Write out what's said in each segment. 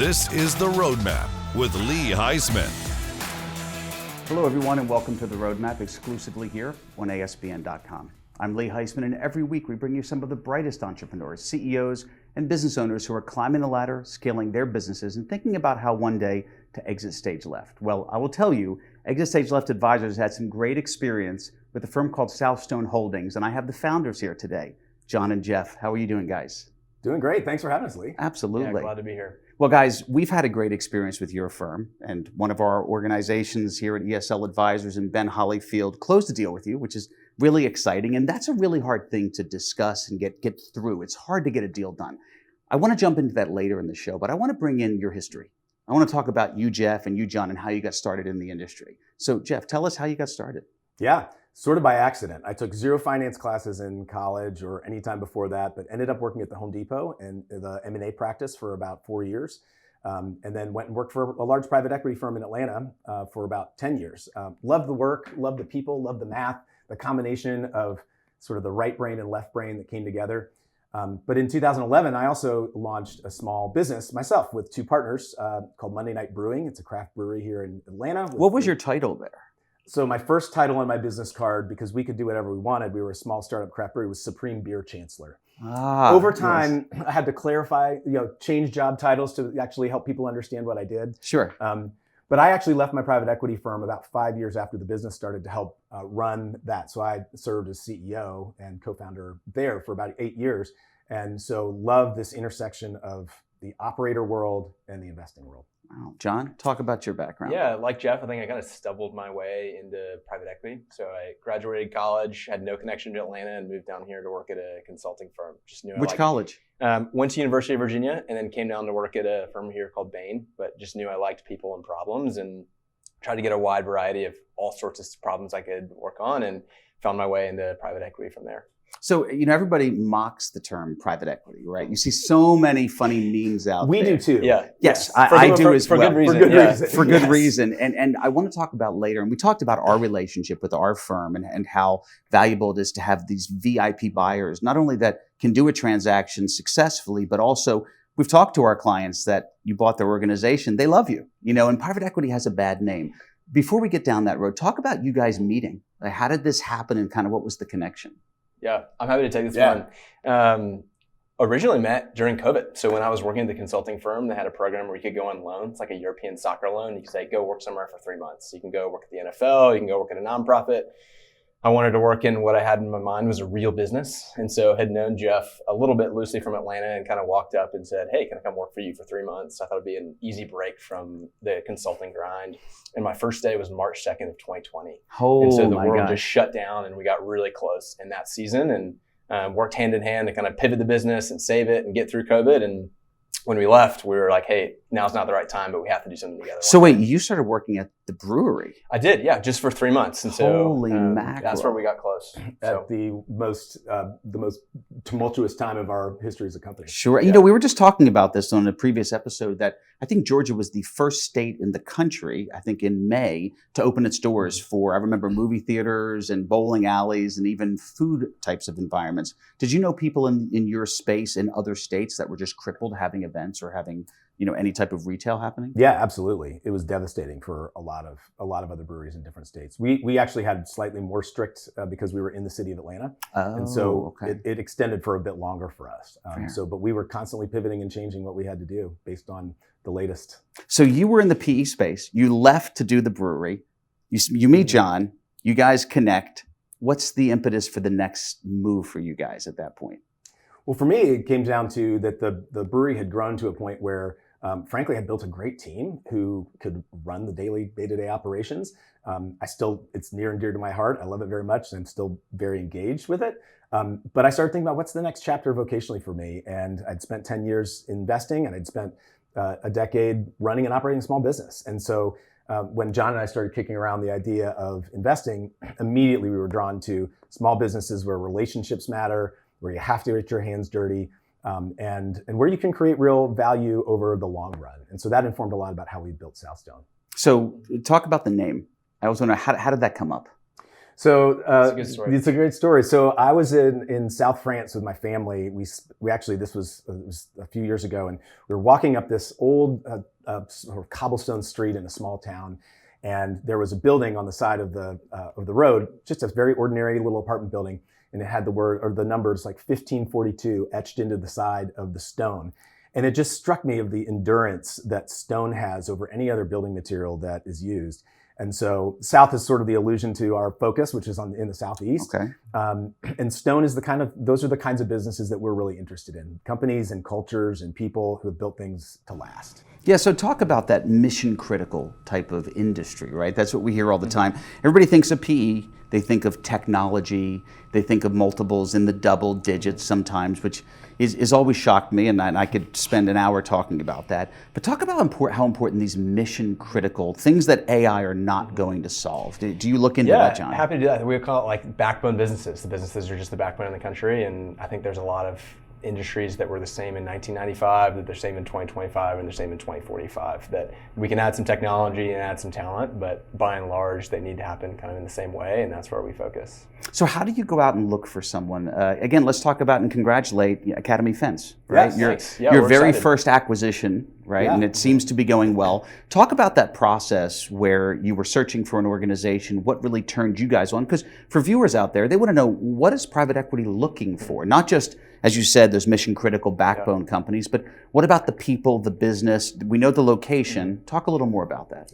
This is The Roadmap with Lee Heisman. Hello, everyone, and welcome to The Roadmap, exclusively here on ASBN.com. I'm Lee Heisman, and every week we bring you some of the brightest entrepreneurs, CEOs, and business owners who are climbing the ladder, scaling their businesses, and thinking about how one day to exit stage left. Well, I will tell you, Exit Stage Left Advisors had some great experience with a firm called Southstone Holdings, and I have the founders here today, John and Jeff. How are you doing, guys? Doing great. Thanks for having us, Lee. Absolutely. Yeah, glad to be here. Well, guys, we've had a great experience with your firm, and one of our organizations here at ESL Advisors and Ben Hollyfield closed a deal with you, which is really exciting, and that's a really hard thing to discuss and get through. It's hard to get a deal done. I want to jump into that later in the show, but I want to bring in your history. I want to talk about you, Jeff, and you, John, and how you got started in the industry. So, Jeff, tell us how you got started. Yeah, sort of by accident. I took zero finance classes in college or any time before that, but ended up working at the Home Depot and the M&A practice for about 4 years. And then went and worked for a large private equity firm in Atlanta for about 10 years. Loved the work, loved the people, loved the math, the combination of sort of the right brain and left brain that came together. But in 2011, I also launched a small business myself with two partners called Monday Night Brewing. It's a craft brewery here in Atlanta. What was your title there? So my first title on my business card, because we could do whatever we wanted, we were a small startup craft brewery, was Supreme Beer Chancellor. Over time, yes. I had to clarify, change job titles to actually help people understand what I did. Sure. But I actually left my private equity firm about 5 years after the business started to help run that. So I served as CEO and co-founder there for about 8 years. And so loved this intersection of the operator world and the investing world. Wow. John, talk about your background. Yeah, like Jeff, I think I kind of stumbled my way into private equity. So I graduated college, had no connection to Atlanta, and moved down here to work at a consulting firm. Just knew Which college? Went to University of Virginia, and then came down to work at a firm here called Bain. But just knew I liked people and problems, and tried to get a wide variety of all sorts of problems I could work on, and found my way into private equity from there. So, everybody mocks the term private equity, right? You see so many funny memes out there. We do too. Yeah. Yes, I do as well. For good reason. For good reason. And I want to talk about later, and we talked about our relationship with our firm and how valuable it is to have these VIP buyers, not only that can do a transaction successfully, but also we've talked to our clients that you bought their organization. They love you, and private equity has a bad name. Before we get down that road, talk about you guys meeting. Like, how did this happen and kind of what was the connection? Yeah, I'm happy to take this one. Originally met during COVID. So when I was working at the consulting firm, they had a program where you could go on loan. It's like a European soccer loan. You could say, go work somewhere for 3 months. You can go work at the NFL. You can go work at a nonprofit. I wanted to work in what I had in my mind was a real business. And so had known Jeff a little bit loosely from Atlanta and kind of walked up and said, hey, can I come work for you for 3 months? I thought it'd be an easy break from the consulting grind. And my first day was March 2nd of 2020. And so the world just shut down, and we got really close in that season, and worked hand in hand to kind of pivot the business and save it and get through COVID. And when we left, we were like, hey, now's not the right time, but we have to do something together. So wait, you started working at the brewery? I did, yeah, just for 3 months. And so holy mackerel. That's where we got close. At the most tumultuous time of our history as a company. Sure. Yeah. We were just talking about this on a previous episode that I think Georgia was the first state in the country, I think in May, to open its doors for, I remember, movie theaters and bowling alleys and even food types of environments. Did you know people in your space in other states that were just crippled having events or having any type of retail happening? Yeah, absolutely. It was devastating for a lot of other breweries in different states. We actually had slightly more strict because we were in the city of Atlanta, and so it extended for a bit longer for us. But we were constantly pivoting and changing what we had to do based on the latest. So you were in the PE space. You left to do the brewery. You meet John. You guys connect. What's the impetus for the next move for you guys at that point? Well, for me, it came down to that the brewery had grown to a point where, frankly, I built a great team who could run the daily day-to-day operations. It's near and dear to my heart. I love it very much, and I'm still very engaged with it. But I started thinking about what's the next chapter vocationally for me. And I'd spent 10 years investing, and I'd spent a decade running and operating a small business. And so when John and I started kicking around the idea of investing, immediately we were drawn to small businesses where relationships matter, where you have to get your hands dirty, and where you can create real value over the long run. And so that informed a lot about how we built Southstone. So talk about the name. I also want to know, how did that come up? So It's a good story. It's a great story. So I was in South France with my family. We actually, this was a few years ago, and we were walking up this old sort of cobblestone street in a small town, and there was a building on the side of the road, just a very ordinary little apartment building, and it had the word or the numbers like 1542 etched into the side of the stone. And it just struck me of the endurance that stone has over any other building material that is used. And so South is sort of the allusion to our focus, which is in the Southeast. Okay. And stone is those are the kinds of businesses that we're really interested in. Companies and cultures and people who have built things to last. Yeah, so talk about that mission critical type of industry, right? That's what we hear all the time. Everybody thinks of PE, they think of technology, they think of multiples in the double digits sometimes, which is always shocked me, and I could spend an hour talking about that. But talk about how important these mission critical things that AI are not going to solve. Do you look into that, John? Happy to do that. We call it like backbone businesses. The businesses are just the backbone of the country, and I think there's a lot of industries that were the same in 1995, that they're same in 2025, and they're same in 2045. That we can add some technology and add some talent, but by and large, they need to happen kind of in the same way, and that's where we focus. So how do you go out and look for someone? Again, let's talk about and congratulate Academy Fence, right? Yes, your very first acquisition, right? Yeah. And it seems to be going well. Talk about that process where you were searching for an organization, what really turned you guys on? Because for viewers out there, they want to know, what is private equity looking for? Not just, as you said, those mission critical backbone companies, but what about the people, the business? We know the location. Talk a little more about that.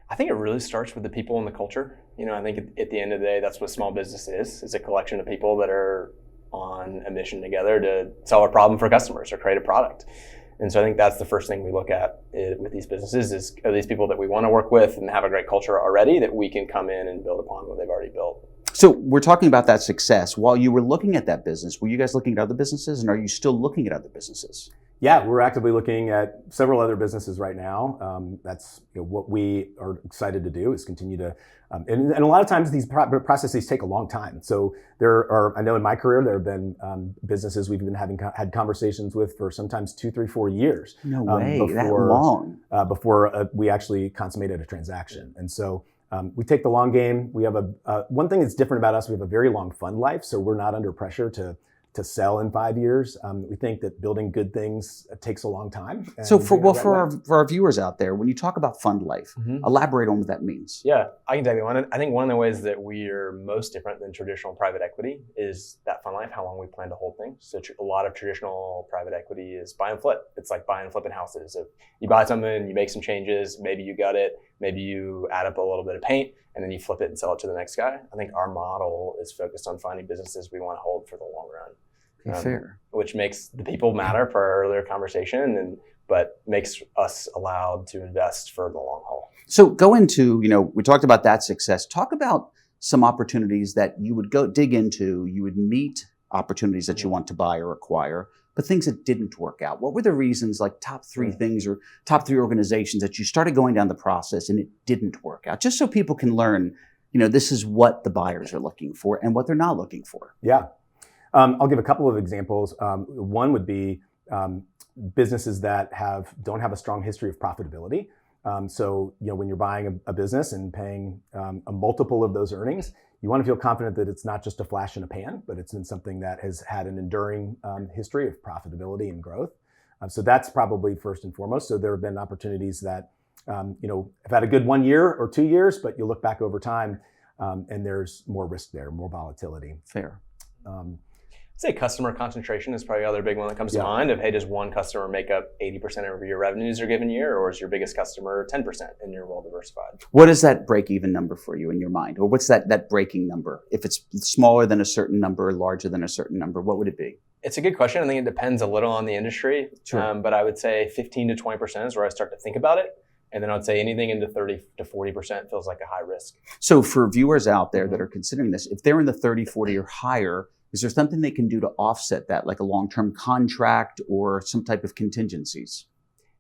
I think it really starts with the people and the culture. I think at the end of the day, that's what small business is. It's a collection of people that are on a mission together to solve a problem for customers or create a product. And so I think that's the first thing we look at with these businesses is, are these people that we want to work with and have a great culture already that we can come in and build upon what they've already built. So we're talking about that success. While you were looking at that business, were you guys looking at other businesses, and are you still looking at other businesses? Yeah, we're actively looking at several other businesses right now. That's what we are excited to do is continue to, and a lot of times these processes take a long time. So I know in my career, there have been businesses we've been had conversations with for sometimes 2, 3, 4 years. No way, that long. Before we actually consummated a transaction. And so we take the long game. We have one thing that's different about us, we have a very long fund life, so we're not under pressure to sell in 5 years. We think that building good things takes a long time. So for our viewers out there, when you talk about fund life, elaborate on what that means. Yeah, I can tell you one. I think one of the ways that we are most different than traditional private equity is that fund life, how long we plan to hold things. So a lot of traditional private equity is buy and flip. It's like buying and flipping houses. If you buy something, you make some changes, maybe you gut it, maybe you add up a little bit of paint, and then you flip it and sell it to the next guy. I think our model is focused on finding businesses we want to hold for the long run. Fair. Which makes the people matter per our earlier conversation, but makes us allowed to invest for the long haul. So go into, we talked about that success. Talk about some opportunities that you would go dig into. You would meet opportunities that you want to buy or acquire, but things that didn't work out. What were the reasons, like top 3 things or top 3 organizations that you started going down the process and it didn't work out? Just so people can learn, this is what the buyers are looking for and what they're not looking for. Yeah. I'll give a couple of examples. One would be businesses that don't have a strong history of profitability. So when you're buying a business and paying a multiple of those earnings, you want to feel confident that it's not just a flash in a pan, but it's in something that has had an enduring history of profitability and growth. So that's probably first and foremost. So there have been opportunities that have had a good 1 year or 2 years, but you look back over time and there's more risk there, more volatility. Fair. I'd say customer concentration is probably the other big one that comes to mind of, hey, does one customer make up 80% of your revenues a given year, or is your biggest customer 10% and you're well diversified? What is that break-even number for you in your mind? Or what's that breaking number? If it's smaller than a certain number, larger than a certain number, what would it be? It's a good question. I think it depends a little on the industry, Sure. But I would say 15 to 20% is where I start to think about it. And then I would say anything into 30 to 40% feels like a high risk. So for viewers out there that are considering this, if they're in the 30, 40 or higher, is there something they can do to offset that, like a long-term contract or some type of contingencies?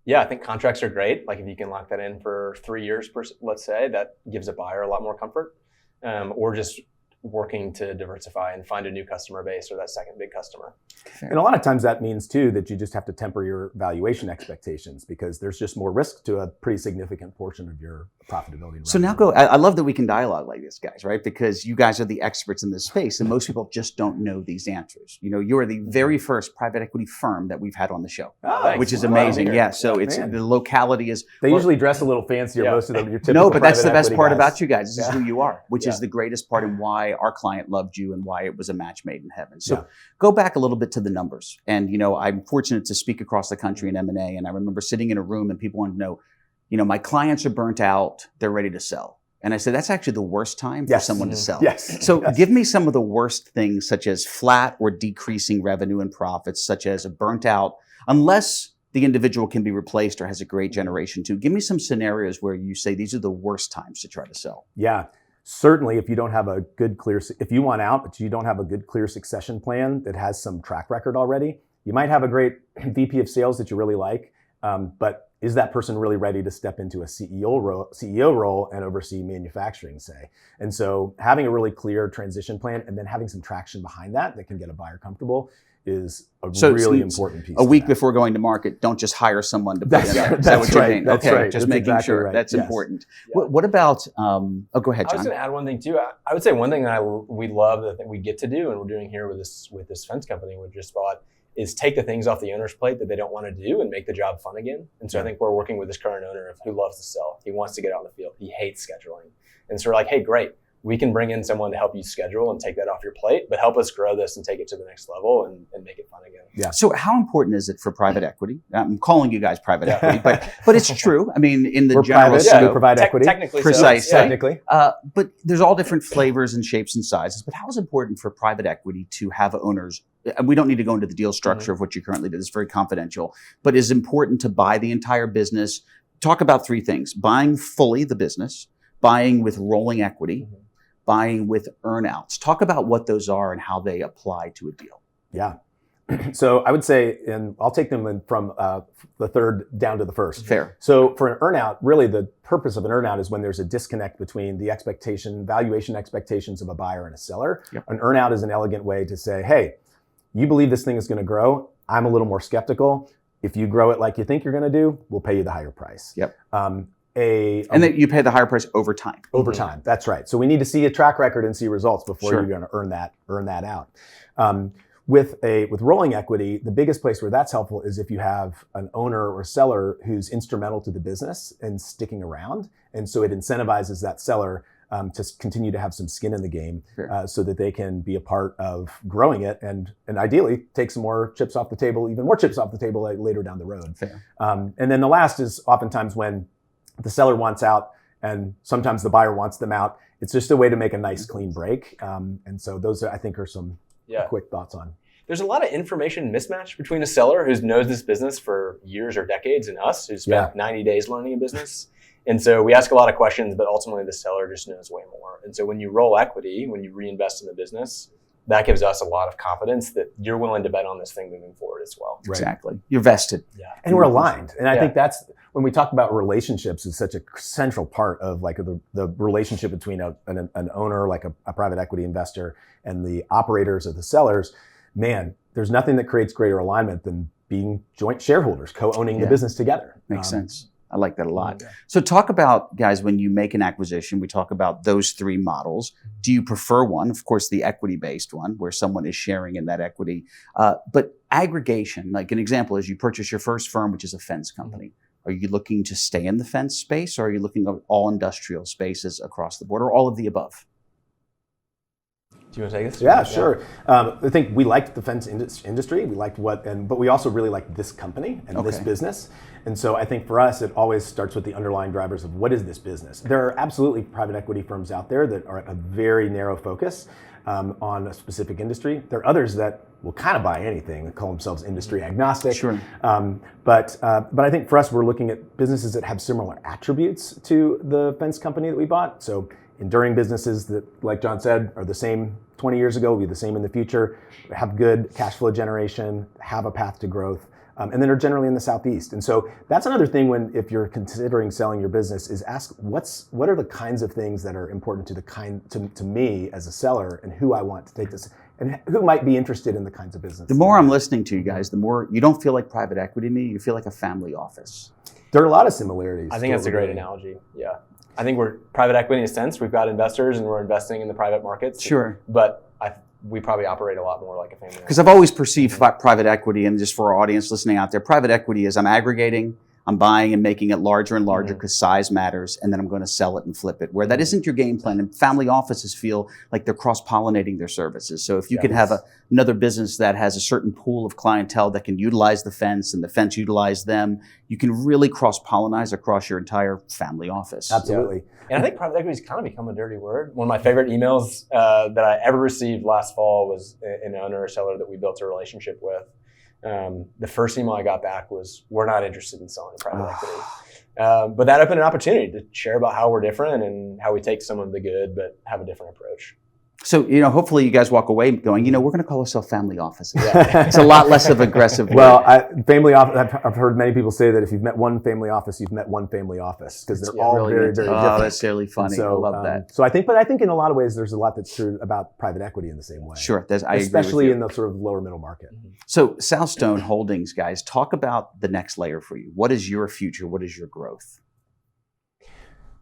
Yeah, I think contracts are great. Like if you can lock that in for 3 years, let's say, that gives a buyer a lot more comfort. Or just working to diversify and find a new customer base or that second big customer. And a lot of times that means too that you just have to temper your valuation expectations because there's just more risk to a pretty significant portion of your profitability. So now I love that we can dialogue like this, guys, right? Because you guys are the experts in this space and most people just don't know these answers. You know, you are the very first private equity firm that we've had on the show, which is amazing. Yeah. So it's the locality is. They usually dress a little fancier, most of them. Your typical no, but that's the best part guys. about you guys. This is who you are, which is the greatest part and why our client loved you and why it was a match made in heaven. So go back a little bit to the numbers. And, you know, I'm fortunate to speak across the country in M&A. And I remember sitting in a room and people wanted to know, you know, my clients are burnt out. They're ready to sell. And I said, that's actually the worst time for someone to sell. So give me some of the worst things, such as flat or decreasing revenue and profits, such as a burnt out, unless the individual can be replaced or has a great generation too. Give me some scenarios where you say these are the worst times to try to sell. Yeah. Certainly, if you don't have a good, if you want out, but you don't have a good, clear succession plan that has some track record already, you might have a great VP of sales that you really like, but is that person really ready to step into a CEO role and oversee manufacturing, say? And so having a really clear transition plan and then having some traction behind that can get a buyer comfortable is a really important piece. A week before going to market, don't just hire someone to put in there. Is that what you're saying? That's okay, right. Just that's making exactly sure right. that's important. What about, go ahead, John. I was going to add one thing too. I would say one thing that we love that we get to do and we're doing here with this fence company we just bought is take the things off the owner's plate that they don't want to do and make the job fun again. And so I think we're working with this current owner who loves to sell. He wants to get out in the field. He hates scheduling. And so we're like, hey, great. We can bring in someone to help you schedule and take that off your plate, but help us grow this and take it to the next level and make it fun again. Yeah. So how important is it for private equity? I'm calling you guys private equity, but it's true. I mean, in the general scope, we provide equity. Technically, precisely. So. Technically. But there's all different flavors and shapes and sizes. But how is it important for private equity to have owners? And we don't need to go into the deal structure of what you currently do. It's very confidential. But is important to buy the entire business. Talk about three things: buying fully the business, buying with rolling equity, buying with earnouts. Talk about what those are and how they apply to a deal. Yeah. So I would say, and I'll take them from the third down to the first. Fair. So for an earnout, really the purpose of an earnout is when there's a disconnect between the valuation expectations of a buyer and a seller. Yep. An earnout is an elegant way to say, hey, you believe this thing is going to grow. I'm a little more skeptical. If you grow it like you think you're going to do, we'll pay you the higher price. Yep. And then you pay the higher price over time. Over time, that's right. So we need to see a track record and see results before you're going to earn that out. With rolling equity, the biggest place where that's helpful is if you have an owner or seller who's instrumental to the business and sticking around, and so it incentivizes that seller to continue to have some skin in the game, so that they can be a part of growing it and ideally take some more chips off the table, even more chips off the table later down the road. And then the last is oftentimes when the seller wants out and sometimes the buyer wants them out. It's just a way to make a nice clean break. And so those I think are some quick thoughts on. There's a lot of information mismatch between a seller who knows this business for years or decades and us who spent 90 days learning a business. And so we ask a lot of questions, but ultimately the seller just knows way more. And so when you roll equity, when you reinvest in the business, that gives us a lot of confidence that you're willing to bet on this thing moving forward as well. Right. Exactly. You're vested. Yeah. And we're aligned. And I think that's when we talk about relationships is such a central part of like the relationship between an owner, like a private equity investor, and the operators or the sellers. Man, there's nothing that creates greater alignment than being joint shareholders, co-owning the business together. Makes sense. I like that a lot. So talk about, guys, when you make an acquisition, we talk about those three models. Do you prefer one? Of course, the equity-based one, where someone is sharing in that equity. But aggregation, like an example is you purchase your first firm, which is a fence company. Are you looking to stay in the fence space, or are you looking at all industrial spaces across the board, or all of the above? Do you want to take this? Yeah, sure. I think we liked the fence industry. We liked but we also really liked this company and this business. And so I think for us, it always starts with the underlying drivers of what is this business. There are absolutely private equity firms out there that are a very narrow focus on a specific industry. There are others that will kind of buy anything, that call themselves industry agnostic. Sure. But I think for us, we're looking at businesses that have similar attributes to the fence company that we bought. So enduring businesses that, like John said, are the same 20 years ago, will be the same in the future, have good cash flow generation, have a path to growth, and then are generally in the Southeast. And so that's another thing if you're considering selling your business, is ask what are the kinds of things that are important to me as a seller, and who I want to take this, and who might be interested in the kinds of business. The more I'm listening to you guys, the more you don't feel like private equity to me, you feel like a family office. There are a lot of similarities. I think that's a great analogy. Yeah. I think we're private equity in a sense. We've got investors and we're investing in the private markets. Sure. But we probably operate a lot more like a family. Because I've always perceived private equity, and just for our audience listening out there, private equity is I'm aggregating, I'm buying and making it larger and larger because size matters, and then I'm going to sell it and flip it. Where that isn't your game plan, and family offices feel like they're cross-pollinating their services. So if you could have another business that has a certain pool of clientele that can utilize the fence and the fence utilize them, you can really cross-pollinize across your entire family office. Absolutely. Yeah. And I think private equity has kind of become a dirty word. One of my favorite emails that I ever received last fall was an owner or seller that we built a relationship with. The first email I got back was, "We're not interested in selling private equity." But that opened an opportunity to share about how we're different and how we take some of the good, but have a different approach. So, hopefully you guys walk away going, we're going to call ourselves family offices. Yeah. It's a lot less of aggressive. Family office, I've heard many people say that if you've met one family office, you've met one family office, because they're all really very, very different. Oh, that's really funny. I love that. So I think in a lot of ways, there's a lot that's true about private equity in the same way. Sure. Especially in the sort of lower middle market. So Southstone Holdings, guys, talk about the next layer for you. What is your future? What is your growth?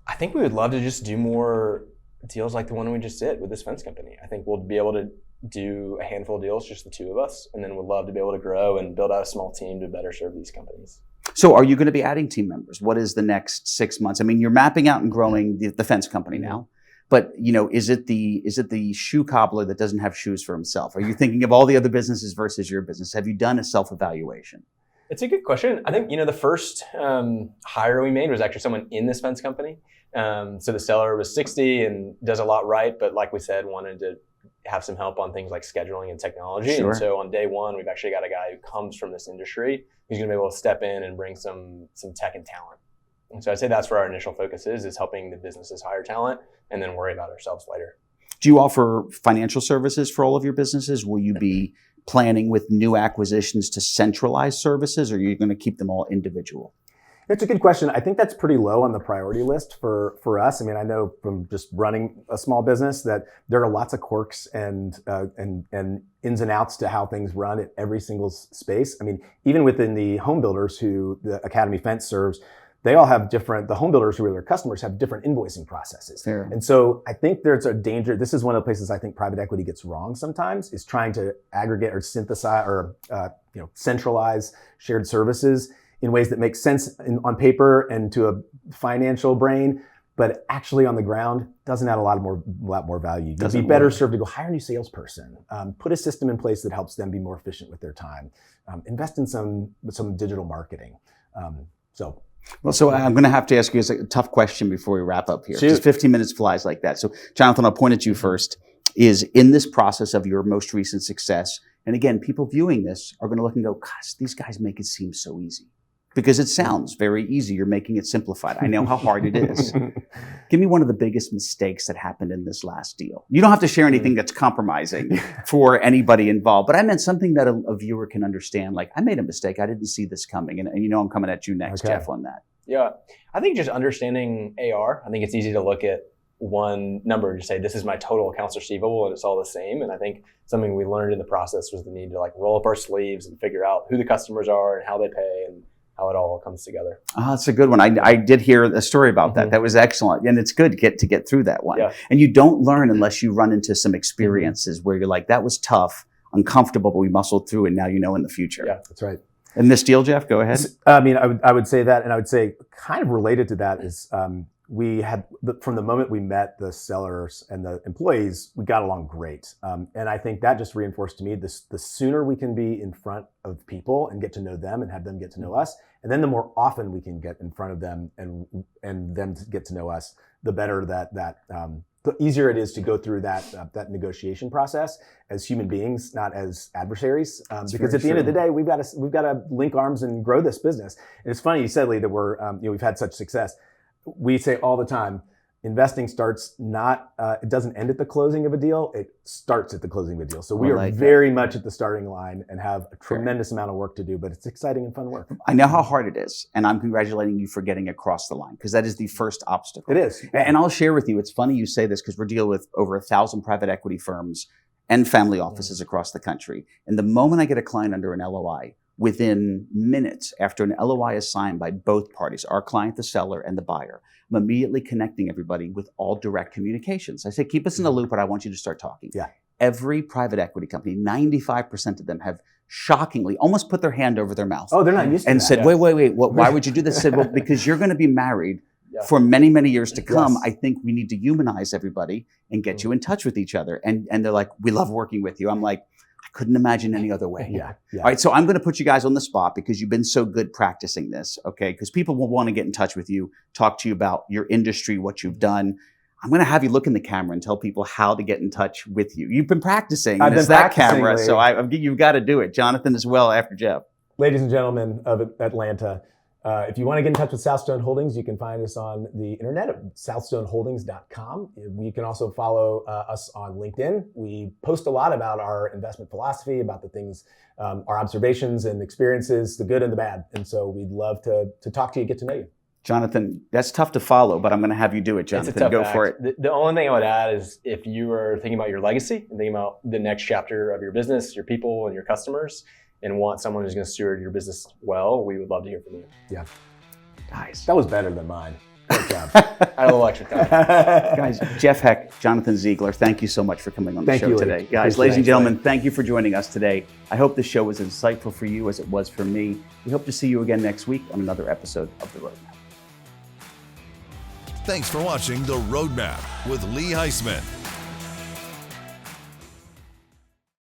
I think we would love to just do more deals like the one we just did with this fence company. I think we'll be able to do a handful of deals, just the two of us, and then we'd love to be able to grow and build out a small team to better serve these companies. So are you going to be adding team members? What is the next 6 months? I mean, you're mapping out and growing the fence company now, but is it the shoe cobbler that doesn't have shoes for himself? Are you thinking of all the other businesses versus your business? Have you done a self-evaluation? It's a good question. I think, the first hire we made was actually someone in this fence company. So the seller was 60 and does a lot right, but like we said, wanted to have some help on things like scheduling and technology. Sure. And so on day one, we've actually got a guy who comes from this industry who's going to be able to step in and bring some tech and talent. And so I'd say that's where our initial focus is helping the businesses hire talent and then worry about ourselves later. Do you offer financial services for all of your businesses? Will you be planning with new acquisitions to centralize services, or are you going to keep them all individual? It's a good question. I think that's pretty low on the priority list for us. I mean, I know from just running a small business that there are lots of quirks and ins and outs to how things run at every single space. I mean, even within the home builders who the Academy Fence serves, they all have the home builders who are their customers have different invoicing processes. Fair. And so I think there's a danger. This is one of the places I think private equity gets wrong sometimes, is trying to aggregate or synthesize or centralize shared services in ways that make sense on paper and to a financial brain, but actually on the ground doesn't add a lot more value. You'd be better served to go hire a new salesperson, put a system in place that helps them be more efficient with their time, invest in some digital marketing. So I'm going to have to ask you a tough question before we wrap up here. Just 15 minutes flies like that. So Jonathan, I'll point at you first. Is in this process of your most recent success, and again, people viewing this are going to look and go, gosh, these guys make it seem so easy. Because it sounds very easy. You're making it simplified. I know how hard it is. Give me one of the biggest mistakes that happened in this last deal. You don't have to share anything that's compromising for anybody involved, but I meant something that a viewer can understand. Like, I made a mistake. I didn't see this coming. And I'm coming at you next, Jeff, on that. Yeah. I think just understanding AR, I think it's easy to look at one number and just say, this is my total accounts receivable, and it's all the same. And I think something we learned in the process was the need to roll up our sleeves and figure out who the customers are and how they pay and how it all comes together. That's a good one. I did hear a story about that. That was excellent. And it's good to get through that one. Yeah. And you don't learn unless you run into some experiences where you're like, that was tough, uncomfortable, but we muscled through, and now in the future. Yeah, that's right. And this deal, Jeff, go ahead. I mean, I would say that, and I would say kind of related to that is we had, from the moment we met the sellers and the employees, we got along great. And I think that just reinforced to me the sooner we can be in front of people and get to know them and have them get to know us, and then the more often we can get in front of them and them to get to know us, the better the easier it is to go through that negotiation process as human beings, not as adversaries. Because at the end of the day, we've got to link arms and grow this business. And it's funny you said, Lee, that we've had such success. We say all the time, investing starts not, it doesn't end at the closing of a deal, it starts at the closing of a deal. So we are very much at the starting line and have a tremendous amount of work to do, but it's exciting and fun work. I know how hard it is, and I'm congratulating you for getting across the line, because that is the first obstacle. It is. And I'll share with you, it's funny you say this, because we're dealing with over 1,000 private equity firms and family offices across the country. And the moment I get a client under an LOI, within minutes after an LOI is signed by both parties, our client, the seller, and the buyer, I'm immediately connecting everybody with all direct communications. I say, keep us in the loop, but I want you to start talking. Yeah. Every private equity company, 95% of them have shockingly almost put their hand over their mouth. Oh, they're not used to and that. said, wait, why would you do this? I said, well, because you're going to be married for many, many years to come. Yes. I think we need to humanize everybody and get you in touch with each other. And they're like, we love working with you. I'm like, I couldn't imagine any other way. Yeah. All right, so I'm going to put you guys on the spot because you've been so good practicing this, okay? Because people will want to get in touch with you, talk to you about your industry, what you've done. I'm going to have you look in the camera and tell people how to get in touch with you. You've been practicing. I've been that practicing, camera, Lee. so you've got to do it. Jonathan as well after Jeff. Ladies and gentlemen of Atlanta, if you want to get in touch with Southstone Holdings, you can find us on the internet at southstoneholdings.com. You can also follow us on LinkedIn. We post a lot about our investment philosophy, about the things, our observations and experiences, the good and the bad. And so we'd love to talk to you, get to know you. Jonathan, that's tough to follow, but I'm going to have you do it, Jonathan. It's a tough Go act. for it. The only thing I would add is if you are thinking about your legacy and thinking about the next chapter of your business, your people, and your customers, and want someone who's going to steward your business well, we would love to hear from you. Yeah. Guys. That was better than mine. Great job. I had a little extra time. Guys, Jeff Heck, Jonathan Ziegler, thank you so much for coming on the show today. Guys, ladies and gentlemen, thank you for joining us today. I hope this show was as insightful for you as it was for me. We hope to see you again next week on another episode of The Roadmap. Thanks for watching The Roadmap with Lee Heisman.